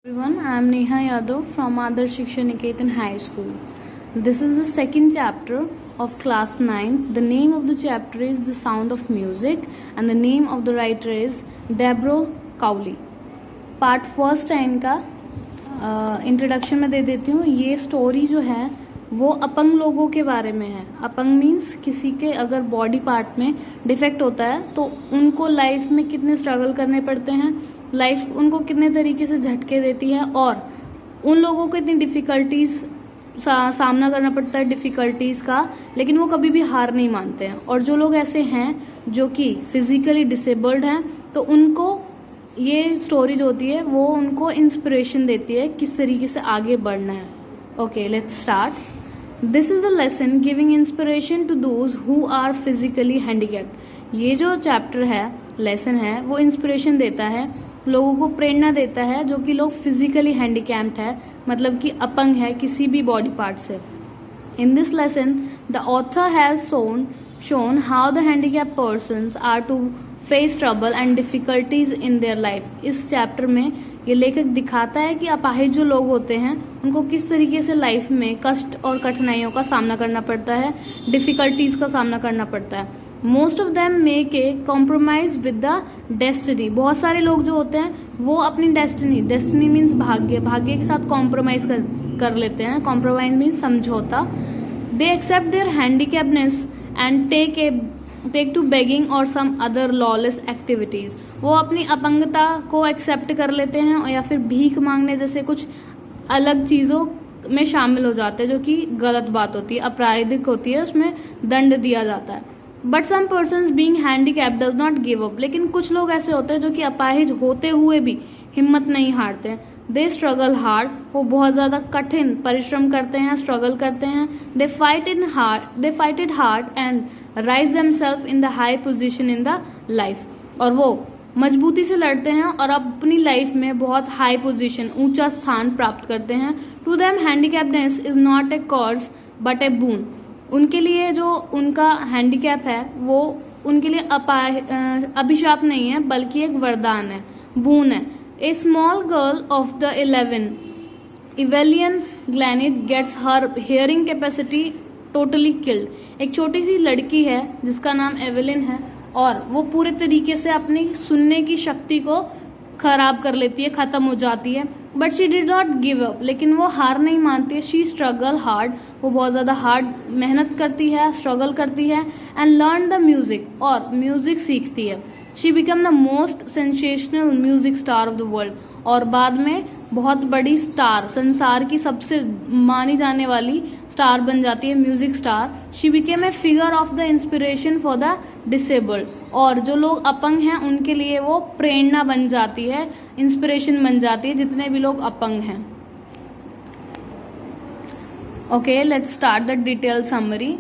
Everyone, I am Neha Yadav from Adarsh Shiksha Niketan High School. This is the second chapter of class 9. The name of the chapter is The Sound of Music and the name of the writer is Deborah Cowley. Part first है इनका, introduction में दे देती हूँ. ये story जो है वो अपंग लोगों के बारे में है. अपंग मीन्स किसी के अगर बॉडी पार्ट में डिफेक्ट होता है तो उनको लाइफ में कितने स्ट्रगल करने पड़ते हैं, लाइफ उनको कितने तरीके से झटके देती है और उन लोगों को इतनी डिफ़िकल्टीज़ सामना करना पड़ता है डिफ़िकल्टीज़ का, लेकिन वो कभी भी हार नहीं मानते हैं. और जो लोग ऐसे हैं जो कि फिज़िकली डिसेबल्ड हैं तो उनको ये स्टोरी जो होती है वो उनको इंस्पिरेशन देती है किस तरीके से आगे बढ़ना है. Okay, let's start. This is a lesson giving inspiration to those who are physically handicapped. ये जो चैप्टर है, लेसन है, वो इंस्पिरेशन देता है, लोगों को प्रेरणा देता है जो कि लोग फिजिकली हैंडीकैप्ड है, मतलब कि अपंग है किसी भी बॉडी पार्ट से. In this lesson the author has shown how the handicapped persons are to face trouble and difficulties in their life. इस चैप्टर में ये लेखक दिखाता है कि अपाहिज जो लोग होते हैं उनको किस तरीके से लाइफ में कष्ट और कठिनाइयों का सामना करना पड़ता है, डिफ़िकल्टीज़ का सामना करना पड़ता है. Most of them make a compromise with the destiny. बहुत सारे लोग जो होते हैं वो अपनी डेस्टिनी मीन्स भाग्य के साथ कॉम्प्रोमाइज कर लेते हैं. कॉम्प्रोमाइज मीन्स समझौता. They accept their handicappedness and take to begging or some other lawless activities. वो अपनी अपंगता को एक्सेप्ट कर लेते हैं और या फिर भीख मांगने जैसे कुछ अलग चीज़ों में शामिल हो जाते हैं जो कि गलत बात होती है, आपराधिक होती है, उसमें दंड दिया जाता है. But some persons being handicapped does not give up. लेकिन कुछ लोग ऐसे होते हैं जो कि अपाहिज होते हुए भी हिम्मत नहीं हारते. They struggle hard. वो बहुत ज़्यादा कठिन परिश्रम करते हैं, स्ट्रगल करते हैं. They fight it hard and rise themselves in the high position in the life. और वो मजबूती से लड़ते हैं और अपनी लाइफ में बहुत हाई पोजीशन, ऊंचा स्थान प्राप्त करते हैं. To them handicappedness is not a curse but a boon. उनके लिए जो उनका हैंडीकैप है वो उनके लिए अभिशाप नहीं है बल्कि एक वरदान है, बून है. A small girl of the Evelyn Glennie gets her hearing capacity totally killed. एक छोटी सी लड़की है जिसका नाम एवेलिन है और वो पूरे तरीके से अपनी सुनने की शक्ति को खराब कर लेती है, ख़त्म हो जाती है. But she did not give up. लेकिन वो हार नहीं मानती है. She struggle hard. वो बहुत ज़्यादा हार्ड मेहनत करती है, स्ट्रगल करती है. And learn the music. और म्यूज़िक सीखती है. She become the most sensational music star of the world. और बाद में बहुत बड़ी स्टार, संसार की सबसे मानी जाने वाली स्टार बन जाती है, music star. She became a figure of the inspiration for the disabled. और जो लोग अपंग हैं उनके लिए वो प्रेरणा बन जाती है, इंस्पिरेशन बन जाती है, जितने भी लोग अपंग हैं. Okay, let's start the detail summary.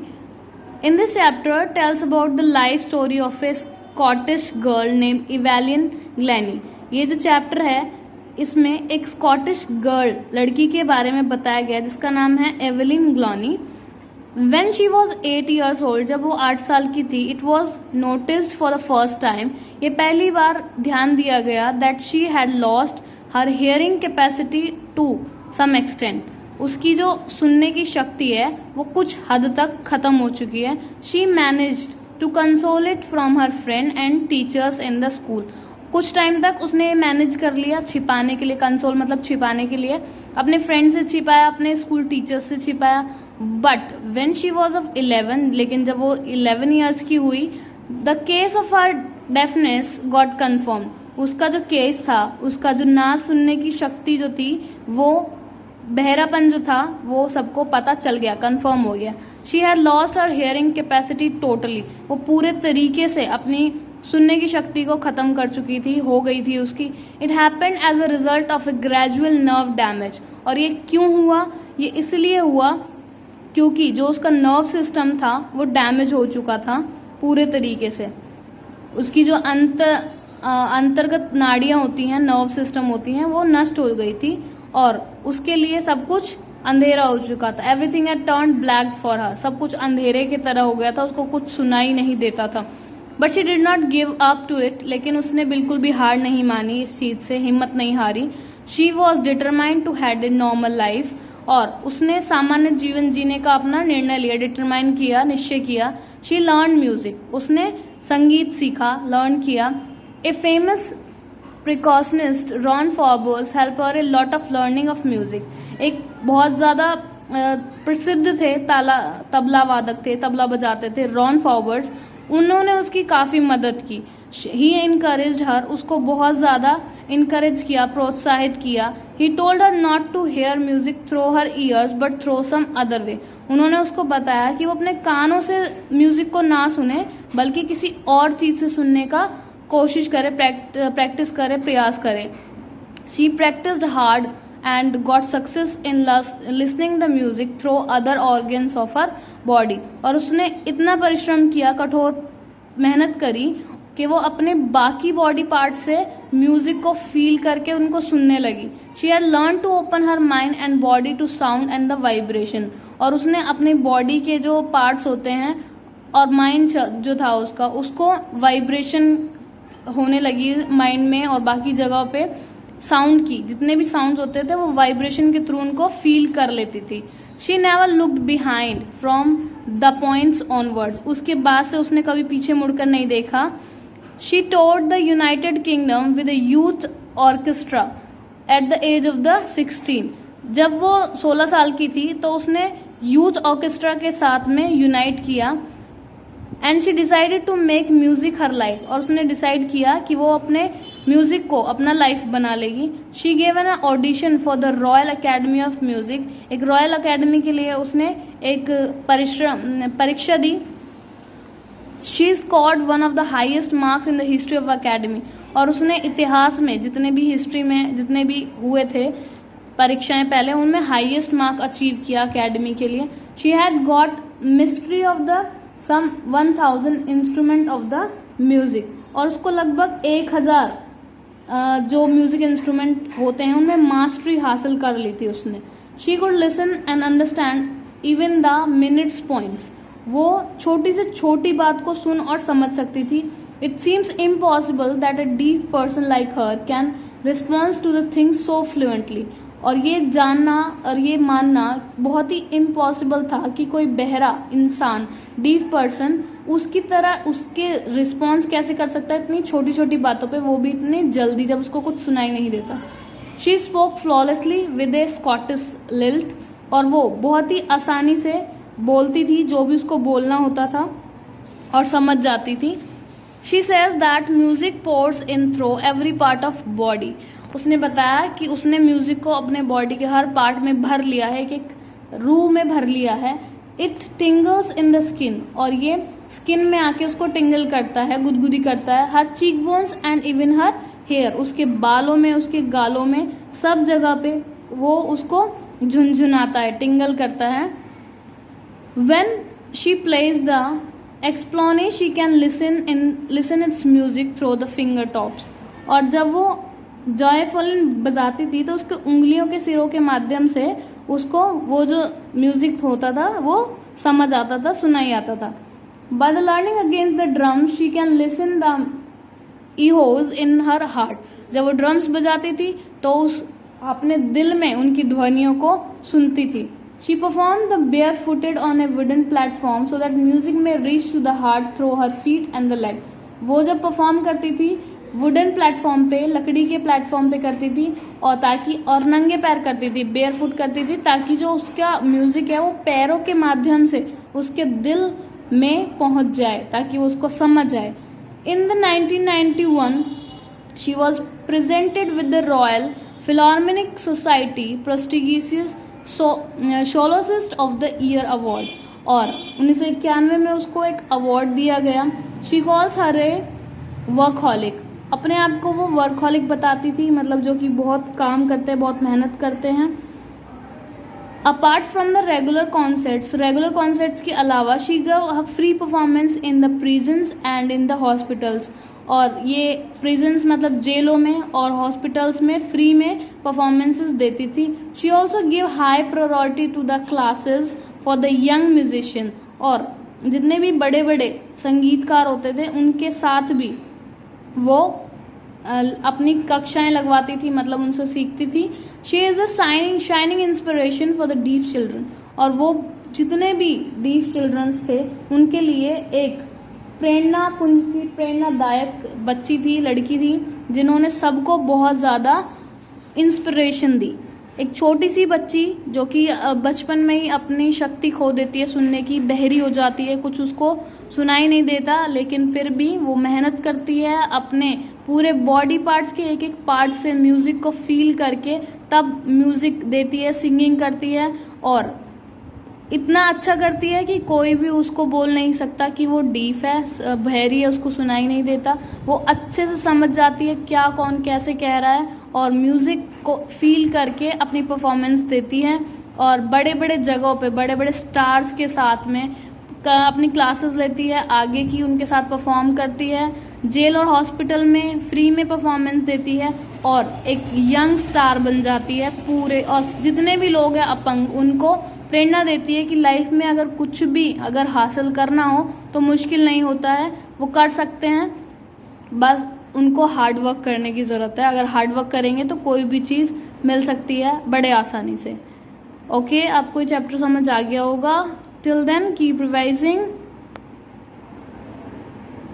In this chapter tells about the life story of a Scottish girl name Evelyn Glennie. ये जो चैप्टर है इसमें एक स्कॉटिश गर्ल, लड़की के बारे में बताया गया जिसका नाम है Evelyn ग्लॉनी. When she was 8 years old, जब वो 8 साल की थी, it was noticed for the first time, ये पहली बार ध्यान दिया गया that she had lost her hearing capacity to some extent. उसकी जो सुनने की शक्ति है वो कुछ हद तक खत्म हो चुकी है. She managed to conceal it from her friend and teachers in the school. कुछ टाइम तक उसने मैनेज कर लिया छिपाने के लिए. कंसोल मतलब छिपाने के लिए. अपने फ्रेंड से छिपाया, अपने स्कूल टीचर्स से छिपाया. But when she was of 11, लेकिन जब वो 11 ईयर्स की हुई, the case of her deafness got confirmed. उसका जो केस था, उसका जो ना सुनने की शक्ति जो थी, वो बहरापन जो था वो सबको पता चल गया, कन्फर्म हो गया. She had lost her hearing capacity totally. वो पूरे तरीके से अपनी सुनने की शक्ति को खत्म कर चुकी थी, हो गई थी उसकी. It happened as a result of a gradual nerve damage. और ये क्यों हुआ? ये इसलिए हुआ क्योंकि जो उसका नर्व सिस्टम था वो डैमेज हो चुका था पूरे तरीके से. उसकी जो अंतर्गत नाड़ियाँ होती हैं, नर्व सिस्टम होती हैं, वो नष्ट हो गई थी और उसके लिए सब कुछ अंधेरा हो चुका था. Everything had turned black for her. सब कुछ अंधेरे की तरह हो गया था, उसको कुछ सुनाई नहीं देता था. But she did not give up to it. लेकिन उसने बिल्कुल भी हार नहीं मानी इस चीज़ से, हिम्मत नहीं हारी. She was determined to had a normal life, और उसने सामान्य जीवन जीने का अपना निर्णय लिया, डिटरमाइन किया, निश्चय किया. शी लर्न म्यूजिक, उसने संगीत सीखा, लर्न किया. A famous percussionist Ron Forbes help her a lot of learning of music. एक बहुत ज़्यादा प्रसिद्ध थे तबला वादक थे, तबला बजाते थे, रॉन फॉर्बर्स. उन्होंने उसकी काफ़ी मदद की. ही इनकरेज्ड हर, उसको बहुत ज़्यादा इनकरेज किया, प्रोत्साहित किया. He told her not to hear music through her ears but through some other way. उन्होंने उसको बताया कि वो अपने कानों से म्यूजिक को ना सुने, बल्कि किसी और चीज़ से सुनने का कोशिश करे, प्रैक्टिस करे, प्रयास करे. She practised hard and got success in listening the music through other organs of her body. और उसने इतना परिश्रम किया, कठोर मेहनत करी कि वो अपने बाकी बॉडी पार्ट से म्यूजिक को फील करके उनको सुनने लगी. She had learn to open her mind and body to sound and the vibration. और उसने अपने बॉडी के जो पार्ट्स होते हैं और माइंड जो था उसका, उसको वाइब्रेशन होने लगी माइंड में और बाकी जगह पे. साउंड की जितने भी साउंड्स होते थे वो वाइब्रेशन के थ्रू उनको फील कर लेती थी. She never looked behind from the points onwards. उसके बाद से उसने कभी पीछे मुड़कर नहीं देखा. She toured the United Kingdom with a youth orchestra at the age of the 16. जब वो 16 साल की थी तो उसने यूथ ऑर्केस्ट्रा के साथ में यूनाइट किया. And she decided to make music her life. और उसने डिसाइड किया कि वो अपने म्यूजिक को अपना लाइफ बना लेगी. She gave an audition for the Royal Academy of music. एक रॉयल अकेडमी के लिए उसने एक परीक्षा दी. She scored one of the highest marks in the history of academy. और उसने इतिहास में जितने भी हिस्ट्री में जितने भी हुए थे परीक्षाएं पहले, उनमें हाईएस्ट मार्क अचीव किया अकेडमी के लिए. She had got mastery of the some 1000 instrument of the music. और उसको लगभग 1000 जो म्यूजिक इंस्ट्रूमेंट होते हैं उनमें मास्टरी हासिल कर ली थी उसने. She could listen and understand even the minutes points. वो छोटी से छोटी बात को सुन और समझ सकती थी. It seems impossible that a deep person like her can response to the things so fluently. और ये जानना और ये मानना बहुत ही इम्पॉसिबल था कि कोई बहरा इंसान, डीफ पर्सन, उसकी तरह उसके रिस्पॉन्स कैसे कर सकता है इतनी छोटी छोटी बातों पे, वो भी इतनी जल्दी जब उसको कुछ सुनाई नहीं देता. She spoke flawlessly with A Scottish lilt. और वो बहुत ही आसानी से बोलती थी, जो भी उसको बोलना होता था और समझ जाती थी. She says that music pores in through every part of body. उसने बताया कि उसने म्यूजिक को अपने बॉडी के हर पार्ट में भर लिया है, एक रूह में भर लिया है. It टिंगल्स in the skin. और ये स्किन में आके उसको टिंगल करता है, गुदगुदी करता है. Her cheek bones and even her hair. उसके बालों में, उसके गालों में, सब जगह पे वो उसको झुनझुनाता है, टिंगल करता है. When she plays the xylophone she can listen its music through the finger tops. और जब वो जॉयफुल बजाती थी तो उसके उंगलियों के सिरों के माध्यम से उसको वो जो म्यूजिक होता था वो समझ आता था, सुनाई आता था. By the learning against the drums she can listen the echoes in her heart. जब वो ड्रम्स बजाती थी तो उस अपने दिल में उनकी ध्वनियों को सुनती थी. She perform the bare footed on a wooden platform so that music may reach to the heart through her feet and the leg. वो जब परफॉर्म करती थी वुडन प्लेटफॉर्म पे, लकड़ी के प्लेटफॉर्म पे करती थी, और नंगे पैर करती थी, बेयर फुट करती थी, ताकि जो उसका म्यूजिक है वो पैरों के माध्यम से उसके दिल में पहुंच जाए, ताकि वो उसको समझ जाए. In the 1991 she was presented with the Royal Philharmonic Society prestigious soloist of the year award. और 1991 में उसको एक अवार्ड दिया गया. She calls her a workaholic. अपने आप को वो वर्कहॉलिक बताती थी, मतलब जो कि बहुत काम करते हैं, बहुत मेहनत करते हैं. Apart from the regular concerts के अलावा she gov free performance in the prisons and in the hospitals. और ये प्रिजन्स मतलब जेलों में और हॉस्पिटल्स में फ्री में परफॉर्मेंसेस देती थी. She also give high priority to the classes for the young musician. और जितने भी बड़े बड़े संगीतकार होते थे उनके साथ भी वो अपनी कक्षाएं लगवाती थी, मतलब उनसे सीखती थी। She is a shining inspiration for the deaf children. और वो जितने भी डीफ चिल्ड्रंस थे उनके लिए एक प्रेरणा पुंज थी, प्रेरणादायक बच्ची थी, लड़की थी, जिन्होंने सबको बहुत ज़्यादा इंस्पिरेशन दी। एक छोटी सी बच्ची जो कि बचपन में ही अपनी शक्ति खो देती है सुनने की, बहरी हो जाती है, कुछ उसको सुनाई नहीं देता, लेकिन फिर भी वो मेहनत करती है, अपने पूरे बॉडी पार्ट्स के एक एक पार्ट से म्यूज़िक को फील करके तब म्यूज़िक देती है, सिंगिंग करती है, और इतना अच्छा करती है कि कोई भी उसको बोल नहीं सकता कि वो डीफ है, बहरी है, उसको सुनाई नहीं देता। वो अच्छे से समझ जाती है क्या कौन कैसे कह रहा है, और म्यूज़िक को फील करके अपनी परफॉर्मेंस देती है, और बड़े बड़े जगहों पे बड़े बड़े स्टार्स के साथ में अपनी क्लासेस लेती है, आगे की उनके साथ परफॉर्म करती है, जेल और हॉस्पिटल में फ्री में परफॉर्मेंस देती है, और एक यंग स्टार बन जाती है पूरे। और जितने भी लोग हैं अपंग, उनको प्रेरणा देती है कि लाइफ में अगर कुछ भी अगर हासिल करना हो तो मुश्किल नहीं होता है, वो कर सकते हैं, बस उनको हार्ड वर्क करने की ज़रूरत है। अगर हार्ड वर्क करेंगे तो कोई भी चीज़ मिल सकती है बड़े आसानी से। ओके, आपको ये चैप्टर समझ आ गया होगा। Till then keep revising.